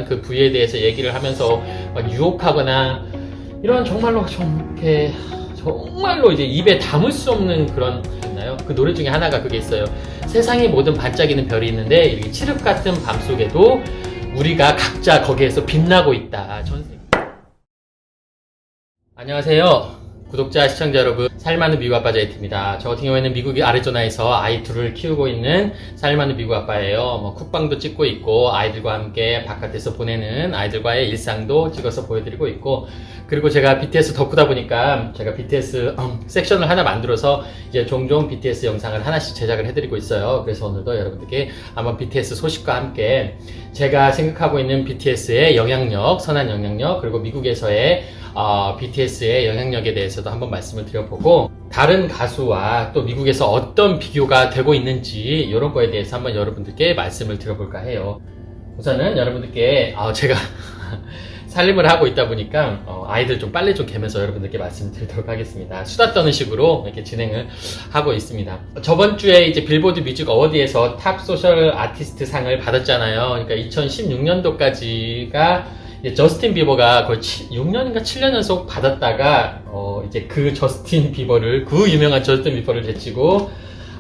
그 부위에 대해서 얘기를 하면서 막 유혹하거나 이런 정말로 좀 이렇게 정말로 이제 입에 담을 수 없는 그런 있나요? 그 노래 중에 하나가 그게 있어요. 세상의 모든 반짝이는 별이 있는데 이렇게 칠흑 같은 밤 속에도 우리가 각자 거기에서 빛나고 있다. 안녕하세요. 구독자, 시청자 여러분, 살많은 미국 아빠 제이트입니다. 저 같은 경우에는 미국 아리조나에서 아이 둘을 키우고 있는 살많은 미국 아빠예요. 쿡방도 찍고 있고, 아이들과 함께 바깥에서 보내는 아이들과의 일상도 찍어서 보여드리고 있고, 그리고 제가 BTS 덕후다 보니까 제가 BTS 섹션을 하나 만들어서 이제 종종 BTS 영상을 하나씩 제작을 해드리고 있어요. 그래서 오늘도 여러분들께 한번 BTS 소식과 함께 제가 생각하고 있는 BTS의 영향력, 선한 영향력, 그리고 미국에서의 BTS의 영향력에 대해서도 한번 말씀을 드려보고, 다른 가수와 또 미국에서 어떤 비교가 되고 있는지 이런 거에 대해서 한번 여러분들께 말씀을 드려볼까 해요. 우선은 여러분들께 제가 살림을 하고 있다 보니까 아이들 좀 빨리 좀 개면서 여러분들께 말씀을 드리도록 하겠습니다. 수다 떠는 식으로 이렇게 진행을 하고 있습니다. 저번 주에 이제 빌보드 뮤직 어워드에서 탑 소셜 아티스트 상을 받았잖아요. 그러니까 2016년도까지가 저스틴 비버가 거의 6년인가 7년 연속 받았다가 이제 그 저스틴 비버를, 그 유명한 저스틴 비버를 제치고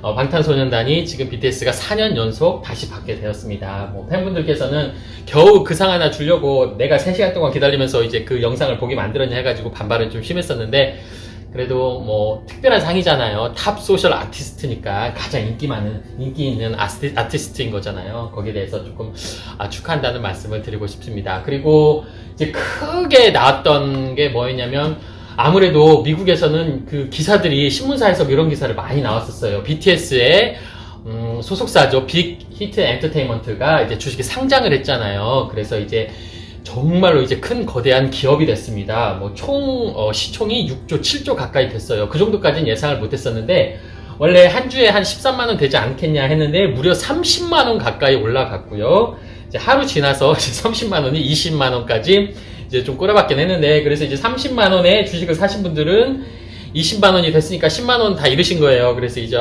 방탄소년단이 지금 BTS가 4년 연속 다시 받게 되었습니다. 팬분들께서는 겨우 그 상 하나 주려고 내가 3시간 동안 기다리면서 이제 그 영상을 보게 만들었냐 해가지고 반발은 좀 심했었는데, 그래도 특별한 상이잖아요. 탑 소셜 아티스트니까 가장 인기 있는 아티스트인 거잖아요. 거기에 대해서 조금 축하한다는 말씀을 드리고 싶습니다. 그리고 이제 크게 나왔던 게 뭐였냐면, 아무래도 미국에서는 그 기사들이 신문사에서 이런 기사를 많이 나왔었어요. BTS의 소속사죠. 빅 히트 엔터테인먼트가 이제 주식에 상장을 했잖아요. 그래서 이제 정말로 이제 큰 거대한 기업이 됐습니다. 총 시총이 6조, 7조 가까이 됐어요. 그 정도까지는 예상을 못했었는데, 원래 한 주에 한 13만원 되지 않겠냐 했는데 무려 30만원 가까이 올라갔고요. 이제 하루 지나서 30만원이 20만원까지 이제 좀 꼬라박긴 했는데, 그래서 이제 30만원에 주식을 사신 분들은 20만원이 됐으니까 10만원 다 잃으신 거예요. 그래서 이제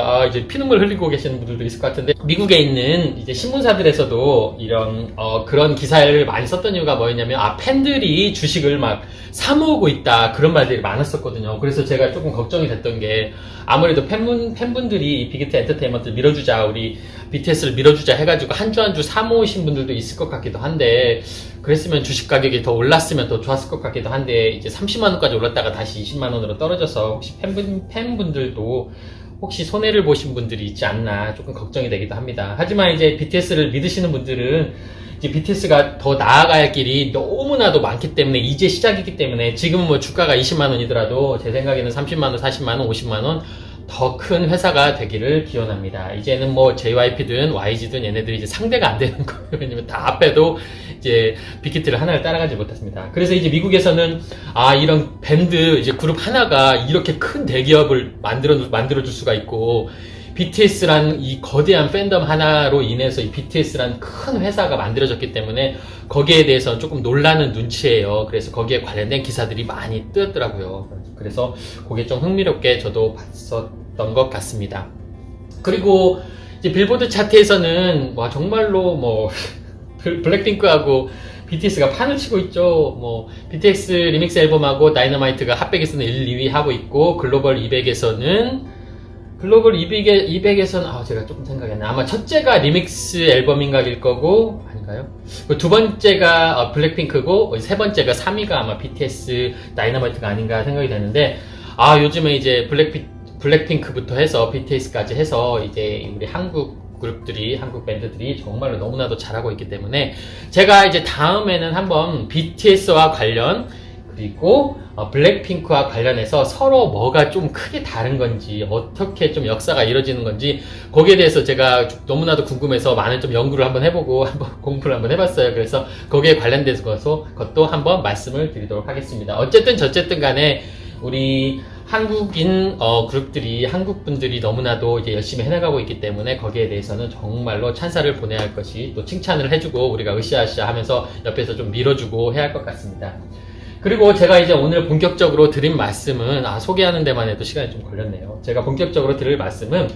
피눈물 흘리고 계시는 분들도 있을 것 같은데, 미국에 있는 이제 신문사들에서도 이런 그런 기사를 많이 썼던 이유가 뭐였냐면, 팬들이 주식을 막 사모으고 있다, 그런 말들이 많았었거든요. 그래서 제가 조금 걱정이 됐던 게, 아무래도 팬분들이 이 빅히트 엔터테인먼트를 밀어주자, 우리 BTS를 밀어주자 해가지고 한 주 한 주 사모으신 분들도 있을 것 같기도 한데, 그랬으면 주식 가격이 더 올랐으면 더 좋았을 것 같기도 한데, 이제 30만원까지 올랐다가 다시 20만원으로 떨어져서 혹시 팬분들도 혹시 손해를 보신 분들이 있지 않나 조금 걱정이 되기도 합니다. 하지만 이제 BTS를 믿으시는 분들은 이제 BTS가 더 나아갈 길이 너무나도 많기 때문에, 이제 시작이기 때문에, 지금은 주가가 20만원이더라도 제 생각에는 30만원, 40만원, 50만원 더 큰 회사가 되기를 기원합니다. 이제는 JYP든 YG든 얘네들이 이제 상대가 안 되는 거예요. 왜냐면 다 앞에도 이제 빅히트를 하나를 따라가지 못했습니다. 그래서 이제 미국에서는 이런 밴드 이제 그룹 하나가 이렇게 큰 대기업을 만들어줄 수가 있고, BTS란 이 거대한 팬덤 하나로 인해서 이 BTS란 큰 회사가 만들어졌기 때문에 거기에 대해서는 조금 놀라는 눈치예요. 그래서 거기에 관련된 기사들이 많이 뜨였더라고요. 그래서 그게 좀 흥미롭게 저도 봤었던 것 같습니다. 그리고 이제 빌보드 차트에서는 정말로 블랙핑크하고 BTS가 판을 치고 있죠. BTS 리믹스 앨범하고 다이너마이트가 핫백에서는 1, 2위 하고 있고, 글로벌 200에서는 제가 조금 생각이 안 나요. 아마 첫째가 리믹스 앨범인가일 거고, 아닌가요? 두 번째가 블랙핑크고, 세 번째가 3위가 아마 BTS 다이너마이트가 아닌가 생각이 되는데, 요즘에 이제 블랙핑크부터 해서 BTS까지 해서 이제 우리 한국 그룹들이, 한국 밴드들이 정말로 너무나도 잘하고 있기 때문에, 제가 이제 다음에는 한번 BTS와 관련, 그리고 블랙핑크와 관련해서 서로 뭐가 좀 크게 다른 건지, 어떻게 좀 역사가 이루어지는 건지, 거기에 대해서 제가 너무나도 궁금해서 많은 좀 연구를 한번 해보고 한번 공부를 한번 해봤어요. 그래서 거기에 관련된 것도 한번 말씀을 드리도록 하겠습니다. 어쨌든 간에 우리 한국인 그룹들이, 한국 분들이 너무나도 이제 열심히 해나가고 있기 때문에 거기에 대해서는 정말로 찬사를 보내야 할 것이, 또 칭찬을 해주고 우리가 으쌰으쌰 하면서 옆에서 좀 밀어주고 해야 할 것 같습니다. 그리고 제가 이제 오늘 본격적으로 드린 말씀은, 소개하는 데만 해도 시간이 좀 걸렸네요. 제가 본격적으로 드릴 말씀은,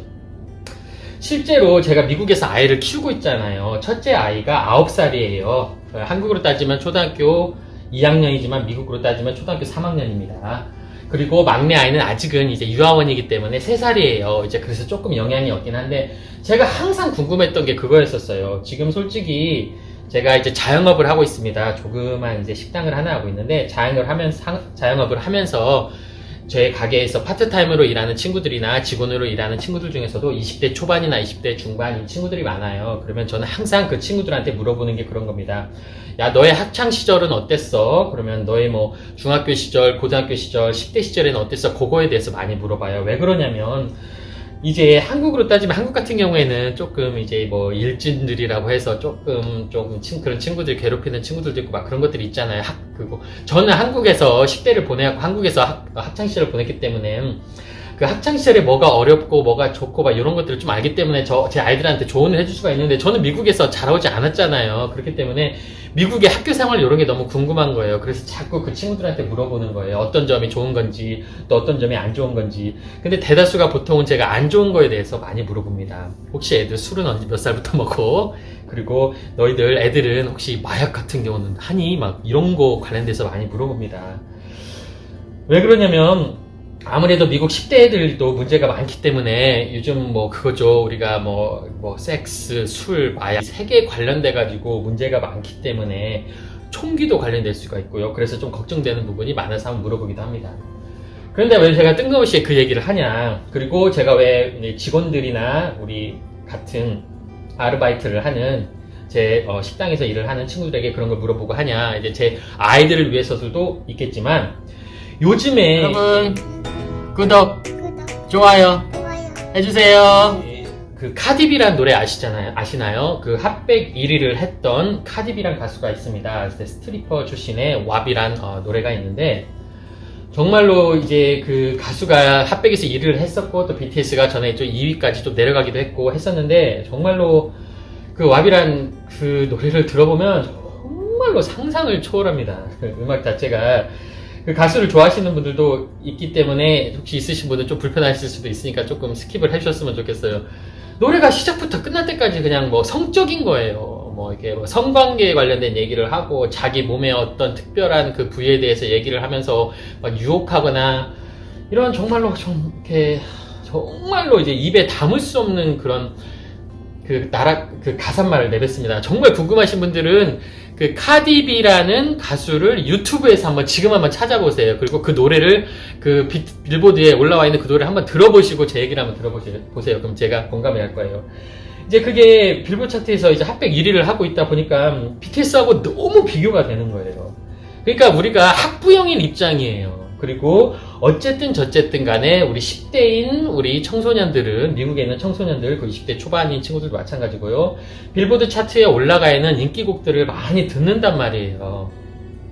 실제로 제가 미국에서 아이를 키우고 있잖아요. 첫째 아이가 9살이에요. 한국으로 따지면 초등학교 2학년이지만 미국으로 따지면 초등학교 3학년입니다. 그리고 막내 아이는 아직은 이제 유아원이기 때문에 3살이에요. 이제 그래서 조금 영향이 없긴 한데, 제가 항상 궁금했던 게 그거였었어요. 지금 솔직히 제가 이제 자영업을 하고 있습니다. 조그만 이제 식당을 하나 하고 있는데, 자영업을 하면서 제 가게에서 파트타임으로 일하는 친구들이나 직원으로 일하는 친구들 중에서도 20대 초반이나 20대 중반인 친구들이 많아요. 그러면 저는 항상 그 친구들한테 물어보는 게 그런 겁니다. 야, 너의 학창 시절은 어땠어? 그러면 너의 뭐 중학교 시절, 고등학교 시절, 10대 시절에는 어땠어? 그거에 대해서 많이 물어봐요. 왜 그러냐면, 이제 한국으로 따지면 한국 같은 경우에는 조금 이제 뭐 일진들이라고 해서 조금 그런 친구들 괴롭히는 친구들도 있고 막 그런 것들이 있잖아요. 저는 한국에서 10대를 보내고 한국에서 학창 시절을 보냈기 때문에 그 학창 시절에 뭐가 어렵고 뭐가 좋고 막 이런 것들을 좀 알기 때문에 제 아이들한테 조언을 해줄 수가 있는데, 저는 미국에서 자라오지 않았잖아요. 그렇기 때문에 미국의 학교 생활 이런 게 너무 궁금한 거예요. 그래서 자꾸 그 친구들한테 물어보는 거예요. 어떤 점이 좋은 건지, 또 어떤 점이 안 좋은 건지. 근데 대다수가 보통은 제가 안 좋은 거에 대해서 많이 물어봅니다. 혹시 애들 술은 언제 몇 살부터 먹고, 그리고 너희들 애들은 혹시 마약 같은 경우는 하니? 막 이런 거 관련돼서 많이 물어봅니다. 왜 그러냐면, 아무래도 미국 10대 애들도 문제가 많기 때문에 요즘 뭐 그거죠. 우리가 뭐 섹스, 술, 마약 세계에 관련돼가지고 문제가 많기 때문에 총기도 관련될 수가 있고요. 그래서 좀 걱정되는 부분이 많아서 한번 물어보기도 합니다. 그런데 왜 제가 뜬금없이 그 얘기를 하냐. 그리고 제가 왜 직원들이나 우리 같은 아르바이트를 하는 제 식당에서 일을 하는 친구들에게 그런 걸 물어보고 하냐. 이제 제 아이들을 위해서도 있겠지만, 요즘에 여러분 구독, 좋아요 해주세요. 그 카디비란 노래 아시나요? 그 핫백 1위를 했던 카디비란 가수가 있습니다. 스트리퍼 출신의 왑이란 노래가 있는데, 정말로 이제 그 가수가 핫백에서 1위를 했었고, 또 BTS가 전에 좀 2위까지 좀 내려가기도 했고 했었는데, 정말로 그 왑이란 그 노래를 들어보면 정말로 상상을 초월합니다. 그 음악 자체가. 그 가수를 좋아하시는 분들도 있기 때문에 혹시 있으신 분은 좀 불편하실 수도 있으니까 조금 스킵을 해주셨으면 좋겠어요. 노래가 시작부터 끝날 때까지 그냥 뭐 성적인 거예요. 뭐 이렇게 뭐 성관계에 관련된 얘기를 하고, 자기 몸의 어떤 특별한 그 부위에 대해서 얘기를 하면서 막 유혹하거나, 이런 정말로 좀 이렇게 정말로 이제 입에 담을 수 없는 그런 그 가사말을 내뱉습니다. 정말 궁금하신 분들은 그 카디비라는 가수를 유튜브에서 지금 한번 찾아보세요. 그리고 그 노래를 그 빌보드에 올라와 있는 그 노래를 한번 들어보시고 제 얘기를 한번 들어보세요. 그럼 제가 공감할 거예요. 이제 그게 빌보드 차트에서 이제 핫백 1위를 하고 있다 보니까 BTS하고 너무 비교가 되는 거예요. 그러니까 우리가 학부형인 입장이에요. 그리고 어쨌든 저쨌든 간에 우리 10대인 우리 청소년들은, 미국에 있는 청소년들, 그 20대 초반인 친구들도 마찬가지고요. 빌보드 차트에 올라가 있는 인기곡들을 많이 듣는단 말이에요.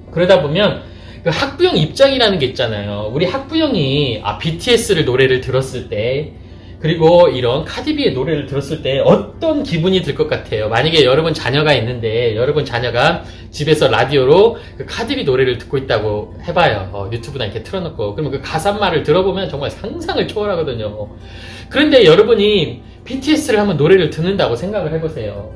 그러다 보면 그 학부형 입장이라는 게 있잖아요. 우리 학부형이 BTS를 노래를 들었을 때, 그리고 이런 카디비의 노래를 들었을 때 어떤 기분이 들 것 같아요? 만약에 여러분 자녀가 있는데, 여러분 자녀가 집에서 라디오로 그 카디비 노래를 듣고 있다고 해봐요. 유튜브나 이렇게 틀어놓고. 그러면 그 가사말을 들어보면 정말 상상을 초월하거든요. 그런데 여러분이 BTS를 한번 노래를 듣는다고 생각을 해보세요.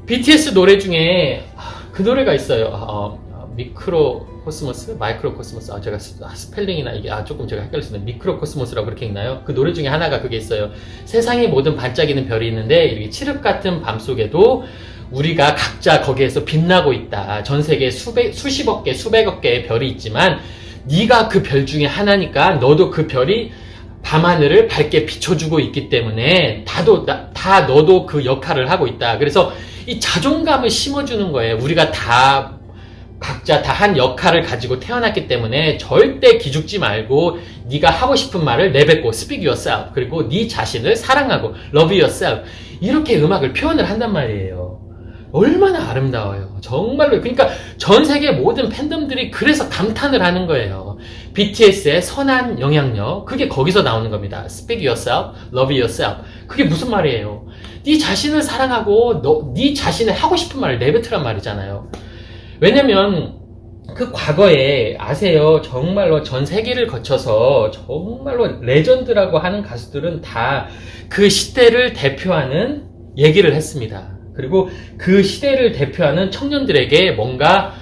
BTS 노래 중에 그 노래가 있어요. 마이크로 코스모스. 제가 스펠링이나 이게 조금 제가 헷갈렸습니다. 미크로 코스모스라고 그렇게 읽나요? 그 노래 중에 하나가 그게 있어요. 세상의 모든 반짝이는 별이 있는데, 이렇게 칠흑 같은 밤 속에도 우리가 각자 거기에서 빛나고 있다. 전 세계에 수십억 개, 수백억 개의 별이 있지만 네가 그 별 중에 하나니까 너도 그 별이 밤하늘을 밝게 비춰주고 있기 때문에 다 너도 그 역할을 하고 있다. 그래서 이 자존감을 심어주는 거예요. 우리가 각자 다 한 역할을 가지고 태어났기 때문에 절대 기죽지 말고 네가 하고 싶은 말을 내뱉고 speak yourself, 그리고 네 자신을 사랑하고 love yourself, 이렇게 음악을 표현을 한단 말이에요. 얼마나 아름다워요. 정말로. 그러니까 전 세계 모든 팬덤들이 그래서 감탄을 하는 거예요. BTS의 선한 영향력, 그게 거기서 나오는 겁니다. Speak yourself, love yourself. 그게 무슨 말이에요? 네 자신을 사랑하고 네 자신의 하고 싶은 말을 내뱉으란 말이잖아요. 왜냐면 그 과거에 아세요? 정말로 전 세계를 거쳐서 정말로 레전드라고 하는 가수들은 다 그 시대를 대표하는 얘기를 했습니다. 그리고 그 시대를 대표하는 청년들에게 뭔가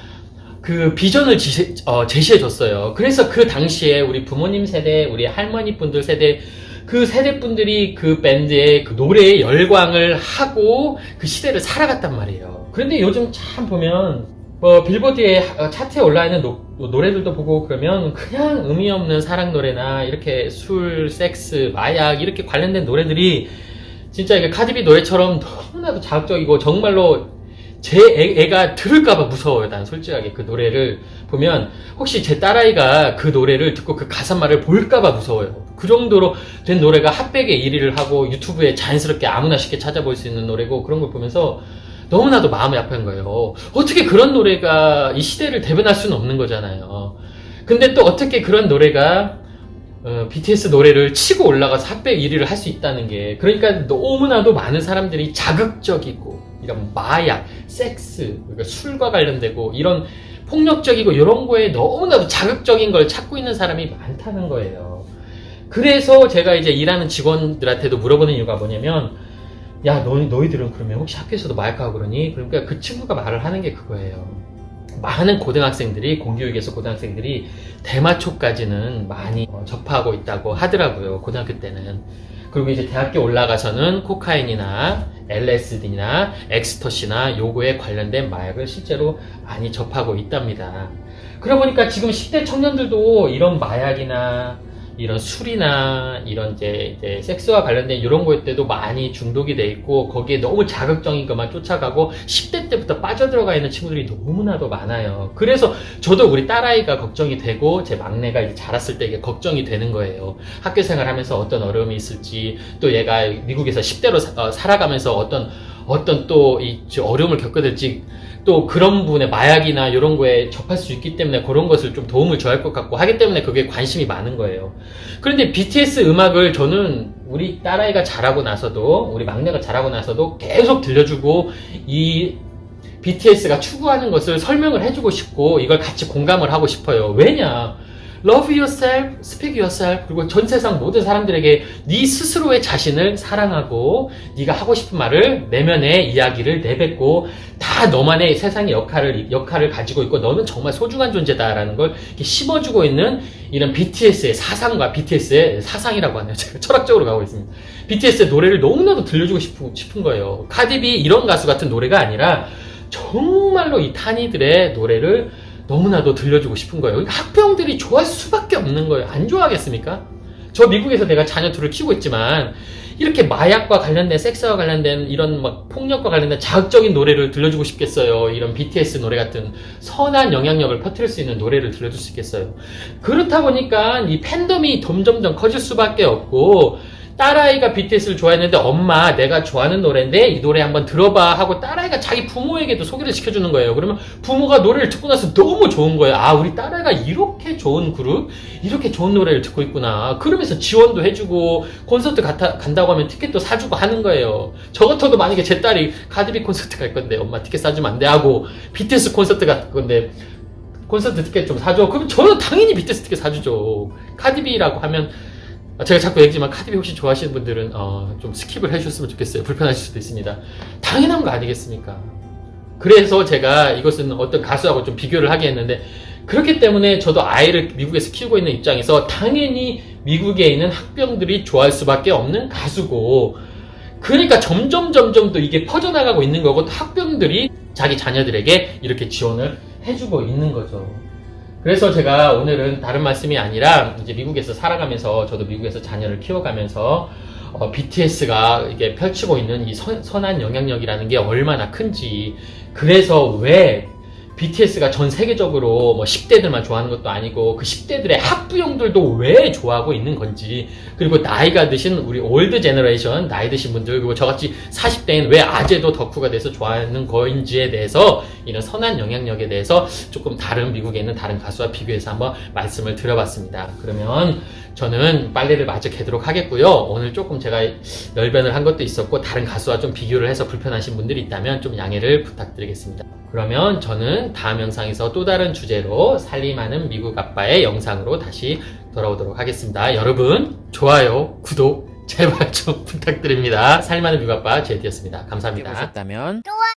그 비전을 제시해줬어요. 그래서 그 당시에 우리 부모님 세대, 우리 할머니 분들 세대, 그 세대 분들이 그 밴드의 그 노래에 열광을 하고 그 시대를 살아갔단 말이에요. 그런데 요즘 참 보면 뭐 빌보드에 차트에 올라있는 노래들도 보고 그러면 그냥 의미 없는 사랑 노래나 이렇게 술, 섹스, 마약 이렇게 관련된 노래들이 진짜 이게 카디비 노래처럼 너무나도 자극적이고 정말로 제 애가 들을까봐 무서워요. 난 솔직하게 그 노래를 보면 혹시 제 딸아이가 그 노래를 듣고 그 가사말을 볼까봐 무서워요. 그 정도로 된 노래가 핫백에 1위를 하고 유튜브에 자연스럽게 아무나 쉽게 찾아볼 수 있는 노래고 그런 걸 보면서 너무나도 마음이 아픈 거예요. 어떻게 그런 노래가 이 시대를 대변할 수는 없는 거잖아요. 근데 또 어떻게 그런 노래가 BTS 노래를 치고 올라가서 핫백 1위를 할 수 있다는 게 그러니까 너무나도 많은 사람들이 자극적이고 이런 마약, 섹스, 그러니까 술과 관련되고 이런 폭력적이고 이런 거에 너무나도 자극적인 걸 찾고 있는 사람이 많다는 거예요. 그래서 제가 이제 일하는 직원들한테도 물어보는 이유가 뭐냐면 야, 너희들은 그러면 혹시 학교에서도 마약하고 그러니? 그러니까 그 친구가 말을 하는 게 그거예요. 많은 고등학생들이, 공교육에서 고등학생들이 대마초까지는 많이 접하고 있다고 하더라고요. 고등학교 때는. 그리고 이제 대학교 올라가서는 코카인이나 LSD나 엑스터시나 요거에 관련된 마약을 실제로 많이 접하고 있답니다. 그러다 보니까 지금 10대 청년들도 이런 마약이나 이런 술이나 이런 이제 섹스와 관련된 이런 거에 때도 많이 중독이 돼 있고 거기에 너무 자극적인 것만 쫓아가고 10대 때부터 빠져들어가 있는 친구들이 너무나도 많아요. 그래서 저도 우리 딸아이가 걱정이 되고 제 막내가 이제 자랐을 때 이게 걱정이 되는 거예요. 학교 생활하면서 어떤 어려움이 있을지 또 얘가 미국에서 10대로 살아가면서 어떤 또 이 어려움을 겪게 될지 또 그런 부분에 마약이나 이런 거에 접할 수 있기 때문에 그런 것을 좀 도움을 줘야 할 것 같고 하기 때문에 그게 관심이 많은 거예요. 그런데 BTS 음악을 저는 우리 딸아이가 자라고 나서도 우리 막내가 자라고 나서도 계속 들려주고 이 BTS가 추구하는 것을 설명을 해주고 싶고 이걸 같이 공감을 하고 싶어요. 왜냐? Love yourself, speak yourself. 그리고 전 세상 모든 사람들에게 네 스스로의 자신을 사랑하고 네가 하고 싶은 말을 내면의 이야기를 내뱉고 다 너만의 세상의 역할을 가지고 있고 너는 정말 소중한 존재다라는 걸 이렇게 심어주고 있는 이런 BTS의 사상과 BTS의 사상이라고 하네요. 제가 철학적으로 가고 있습니다. BTS의 노래를 너무나도 들려주고 싶은 거예요. 카디비 이런 가수 같은 노래가 아니라 정말로 이 타니들의 노래를 너무나도 들려주고 싶은 거예요. 학부형들이 좋아할 수밖에 없는 거예요. 안 좋아하겠습니까? 저 미국에서 내가 자녀 둘을 키우고 있지만 이렇게 마약과 관련된 섹스와 관련된 이런 막 폭력과 관련된 자극적인 노래를 들려주고 싶겠어요. 이런 BTS 노래 같은 선한 영향력을 퍼뜨릴 수 있는 노래를 들려줄 수 있겠어요. 그렇다 보니까 이 팬덤이 점점점 커질 수밖에 없고 딸아이가 BTS를 좋아했는데 엄마 내가 좋아하는 노래인데 이 노래 한번 들어봐 하고 딸아이가 자기 부모에게도 소개를 시켜주는 거예요. 그러면 부모가 노래를 듣고 나서 너무 좋은 거예요. 아 우리 딸아이가 이렇게 좋은 그룹 이렇게 좋은 노래를 듣고 있구나. 그러면서 지원도 해주고 콘서트 간다고 하면 티켓도 사주고 하는 거예요. 저 같아도 만약에 제 딸이 카디비 콘서트 갈 건데 엄마 티켓 사주면 안 돼 하고 BTS 콘서트 갈 건데 콘서트 티켓 좀 사줘. 그럼 저는 당연히 BTS 티켓 사주죠. 카디비라고 하면 제가 자꾸 얘기지만 카디비 혹시 좋아하시는 분들은 좀 스킵을 해주셨으면 좋겠어요. 불편하실 수도 있습니다. 당연한 거 아니겠습니까? 그래서 제가 이것은 어떤 가수하고 좀 비교를 하게 했는데 그렇기 때문에 저도 아이를 미국에서 키우고 있는 입장에서 당연히 미국에 있는 학병들이 좋아할 수밖에 없는 가수고 그러니까 점점 또 이게 퍼져나가고 있는 거고 학병들이 자기 자녀들에게 이렇게 지원을 해주고 있는 거죠. 그래서 제가 오늘은 다른 말씀이 아니라 이제 미국에서 살아가면서 저도 미국에서 자녀를 키워가면서 BTS가 이게 펼치고 있는 이 선한 영향력이라는 게 얼마나 큰지 그래서 왜 BTS가 전 세계적으로 뭐 10대들만 좋아하는 것도 아니고 그 10대들의 학부형들도 왜 좋아하고 있는 건지 그리고 나이가 드신 우리 올드 제너레이션 나이 드신 분들 그리고 저같이 40대인 왜 아재도 덕후가 돼서 좋아하는 거인지에 대해서 이런 선한 영향력에 대해서 조금 다른 미국에 있는 다른 가수와 비교해서 한번 말씀을 드려봤습니다. 그러면 저는 빨래를 마저 개도록 하겠고요. 오늘 조금 제가 열변을 한 것도 있었고 다른 가수와 좀 비교를 해서 불편하신 분들이 있다면 좀 양해를 부탁드리겠습니다. 그러면 저는 다음 영상에서 또 다른 주제로 살림하는 미국 아빠의 영상으로 다시 돌아오도록 하겠습니다. 여러분, 좋아요, 구독, 제발 좀 부탁드립니다. 살림하는 미국 아빠 제이였습니다. 감사합니다. 보셨다면